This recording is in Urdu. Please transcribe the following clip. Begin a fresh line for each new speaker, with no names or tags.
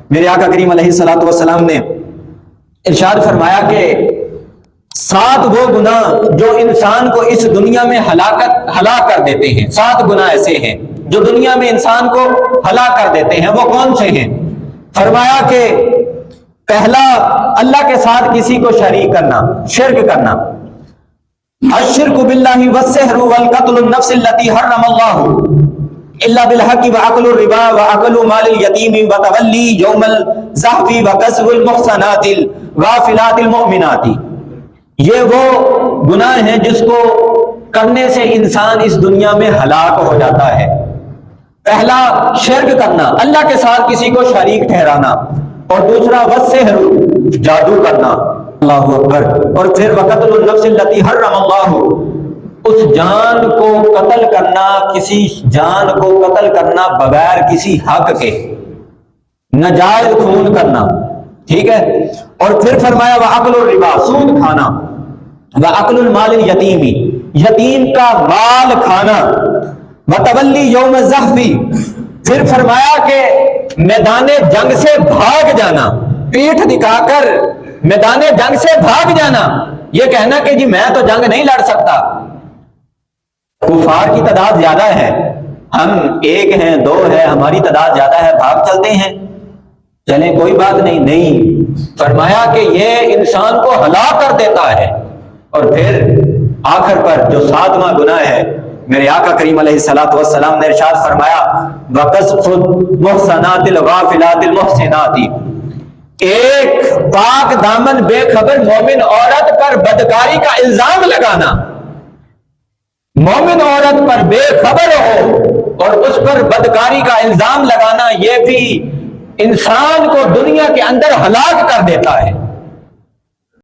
میرے آقا کریم علیہ الصلوۃ والسلام نے ارشاد فرمایا کہ 7 وہ گناہ جو انسان کو اس دنیا میں ہلاک کر دیتے ہیں، 7 گناہ ایسے ہیں جو دنیا میں انسان کو ہلاک کر دیتے ہیں، وہ کون سے ہیں؟ فرمایا کہ پہلا، اللہ کے ساتھ کسی کو شریک کرنا، شرک کرنا، الشرک باللہ والسحر والقتل النفس التي حرم اللہ الا بالحق واکل الربا واکل مال الیتیم وتولی یوم الزحف وقذف المحصنات الغافلات المؤمنات۔ یہ وہ گناہ ہیں جس کو کرنے سے انسان اس دنیا میں ہلاک ہو جاتا ہے۔ پہلا شرک کرنا، اللہ کے ساتھ کسی کو شریک ٹھہرانا، اور دوسرا والسحر، جادو کرنا، اللہ اکبر، اور پھر وقتل النفس التي حرم اللہ، اس جان کو قتل کرنا، کسی جان کو قتل کرنا بغیر کسی حق کے، ناجائز خون کرنا، ٹھیک ہے؟ اور پھر فرمایا وَأَكْلُ الرِّبَا، سود کھانا، وَأَكْلُ الْمَالِ الْيَتِيمِ، یتیم کا مال کھانا، وَتَوَلِّي يَوْمَ الزَّحْفِ، پھر فرمایا کہ میدان جنگ سے بھاگ جانا، پیٹھ دکھا کر میدان جنگ سے بھاگ جانا، یہ کہنا کہ جی میں تو جنگ نہیں لڑ سکتا، کفار کی تعداد زیادہ ہے، ہم 1 ہیں 2 ہیں، ہماری تعداد زیادہ ہے، بھاگ چلتے ہیں، چلیں کوئی بات نہیں۔ نہیں، فرمایا کہ یہ انسان کو ہلاک کر دیتا ہے۔ اور پھر آخر پر جو 7واں گناہ ہے، میرے آقا کریم علیہ الصلوۃ والسلام نے ارشاد فرمایا وَقَذْفُ الْمُحْصَنَاتِ الْغَافِلَاتِ الْمُحْصِنَاتِ، ایک پاک دامن بے خبر مومن عورت پر بدکاری کا الزام لگانا، مومن عورت پر بے خبر ہو اور اس پر بدکاری کا الزام لگانا، یہ بھی انسان کو دنیا کے اندر ہلاک کر دیتا ہے۔